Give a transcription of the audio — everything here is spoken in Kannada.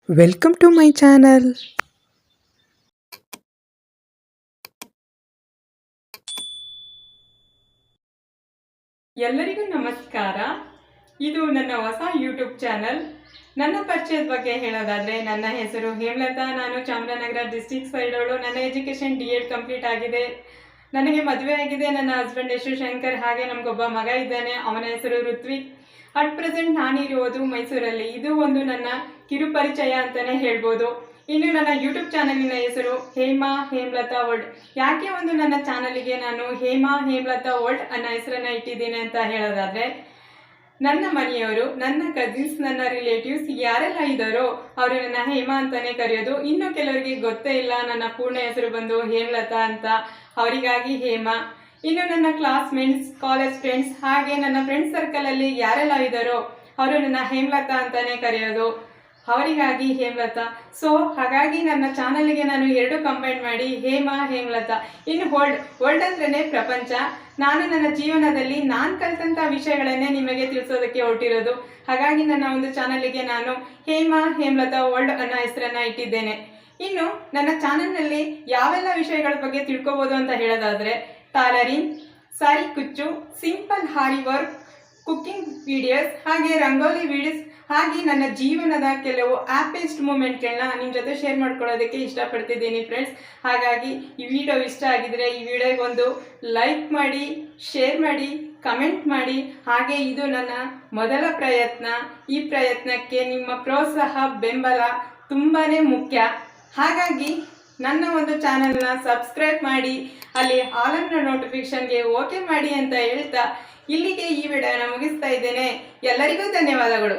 Welcome to my channel. ಎಲ್ಲರಿಗೂ ನಮಸ್ಕಾರ. ಇದು ನನ್ನ ಹೊಸ ಯೂಟ್ಯೂಬ್ ಚಾನಲ್. ನನ್ನ ಪರಿಚಯದ ಬಗ್ಗೆ ಹೇಳೋದಾದರೆ, ನನ್ನ ಹೆಸರು ಹೇಮಲತಾ. ನಾನು ಚಾಮರಾಜನಗರ ಡಿಸ್ಟ್ರಿಕ್ಟ್ ಸೈಡವಳು. ನನ್ನ ಎಜುಕೇಷನ್ D.Ed ಕಂಪ್ಲೀಟ್ ಆಗಿದೆ. ನನಗೆ ಮದುವೆ ಆಗಿದೆ. ನನ್ನ ಹಸ್ಬೆಂಡ್ ಹೆಸರು ಶಂಕರ್. ಹಾಗೆ ನಮಗೊಬ್ಬ ಮಗ ಇದ್ದಾನೆ, ಅವನ ಹೆಸರು ಋತ್ವಿಕ್. ಅಟ್ ಪ್ರೆಸೆಂಟ್ ನಾನಿರುವುದು ಮೈಸೂರಲ್ಲಿ. ಇದು ಒಂದು ನನ್ನ ಕಿರು ಪರಿಚಯ ಅಂತಲೇ ಹೇಳ್ಬೋದು. ಇನ್ನು ನನ್ನ ಯೂಟ್ಯೂಬ್ ಚಾನಲಿನ ಹೆಸರು ಹೇಮಲತಾ ವರ್ಲ್ಡ್. ಯಾಕೆ ಒಂದು ನನ್ನ ಚಾನಲಿಗೆ ನಾನು ಹೇಮಲತಾ ವರ್ಲ್ಡ್ ಅನ್ನೋ ಹೆಸರನ್ನು ಇಟ್ಟಿದ್ದೀನಿ ಅಂತ ಹೇಳೋದಾದರೆ, ನನ್ನ ಮನೆಯವರು, ನನ್ನ ಕಸಿನ್ಸ್, ನನ್ನ ರಿಲೇಟಿವ್ಸ್ ಯಾರೆಲ್ಲ ಇದ್ದಾರೋ ಅವರು ನನ್ನ ಹೇಮ ಅಂತಲೇ ಕರೆಯೋದು. ಇನ್ನು ಕೆಲವರಿಗೆ ಗೊತ್ತೇ ಇಲ್ಲ ನನ್ನ ಪೂರ್ಣ ಹೆಸರು ಬಂದು ಹೇಮಲತಾ ಅಂತ, ಅವರಿಗಾಗಿ ಹೇಮ. ಇನ್ನು ನನ್ನ ಕ್ಲಾಸ್ಮೇಟ್ಸ್, ಕಾಲೇಜ್ ಫ್ರೆಂಡ್ಸ್, ಹಾಗೆ ನನ್ನ ಫ್ರೆಂಡ್ಸ್ ಸರ್ಕಲಲ್ಲಿ ಯಾರೆಲ್ಲ ಇದ್ದಾರೋ ಅವರು ನನ್ನ ಹೇಮಲತಾ ಅಂತಲೇ ಕರೆಯೋದು, ಅವರಿಗಾಗಿ ಹೇಮಲತಾ. ಸೊ ಹಾಗಾಗಿ ನನ್ನ ಚಾನಲ್ಗೆ ನಾನು ಎರಡು ಕಂಬೈನ್ ಮಾಡಿ ಹೇಮಲತಾ. ಇನ್ನು ವರ್ಲ್ಡ್ ಅಂದ್ರೇ ಪ್ರಪಂಚ. ನಾನು ನನ್ನ ಜೀವನದಲ್ಲಿ ನಾನು ಕಲಿತಂಥ ವಿಷಯಗಳನ್ನೇ ನಿಮಗೆ ತಿಳಿಸೋದಕ್ಕೆ ಹೊರಟಿರೋದು. ಹಾಗಾಗಿ ನನ್ನ ಒಂದು ಚಾನಲ್ಗೆ ನಾನು ಹೇಮಲತಾ ವರ್ಲ್ಡ್ ಅನ್ನೋ ಹೆಸರನ್ನು ಇಟ್ಟಿದ್ದೇನೆ. ಇನ್ನು ನನ್ನ ಚಾನಲ್ನಲ್ಲಿ ಯಾವೆಲ್ಲ ವಿಷಯಗಳ ಬಗ್ಗೆ ತಿಳ್ಕೊಬೋದು ಅಂತ ಹೇಳೋದಾದರೆ, ಟೈಲರಿಂಗ್, ಸಾರಿ ಕುಚ್ಚು, ಸಿಂಪಲ್ ಹಾರಿ ವರ್ಕ್, ಕುಕ್ಕಿಂಗ್ ವಿಡಿಯೋಸ್, ಹಾಗೆ ರಂಗೋಲಿ ವಿಡಿಯೋಸ್, ಹಾಗೆ ನನ್ನ ಜೀವನದ ಕೆಲವು ಹ್ಯಾಪಿಯೆಸ್ಟ್ ಮೂಮೆಂಟ್ಗಳನ್ನ ನಿಮ್ಮ ಜೊತೆ ಶೇರ್ ಮಾಡ್ಕೊಳ್ಳೋದಕ್ಕೆ ಇಷ್ಟಪಡ್ತಿದ್ದೀನಿ ಫ್ರೆಂಡ್ಸ್. ಹಾಗಾಗಿ ಈ ವಿಡಿಯೋ ಇಷ್ಟ ಆಗಿದರೆ ಈ ವಿಡಿಯೋಗೆ ಒಂದು ಲೈಕ್ ಮಾಡಿ, ಶೇರ್ ಮಾಡಿ, ಕಮೆಂಟ್ ಮಾಡಿ. ಹಾಗೆ ಇದು ನನ್ನ ಮೊದಲ ಪ್ರಯತ್ನ. ಈ ಪ್ರಯತ್ನಕ್ಕೆ ನಿಮ್ಮ ಪ್ರೋತ್ಸಾಹ, ಬೆಂಬಲ ತುಂಬಾ ಮುಖ್ಯ. ಹಾಗಾಗಿ ನನ್ನ ಒಂದು ಚಾನಲ್ನ ಸಬ್ಸ್ಕ್ರೈಬ್ ಮಾಡಿ, ಅಲ್ಲಿ ಆಲ್ ಅನ್ನೋ ನೋಟಿಫಿಕೇಷನ್ಗೆ ಓಕೆ ಮಾಡಿ ಅಂತ ಹೇಳ್ತಾ ಇಲ್ಲಿಗೆ ಈ ವಿಡಿಯೋನ ಮುಗಿಸ್ತಾ ಇದ್ದೇನೆ. ಎಲ್ಲರಿಗೂ ಧನ್ಯವಾದಗಳು.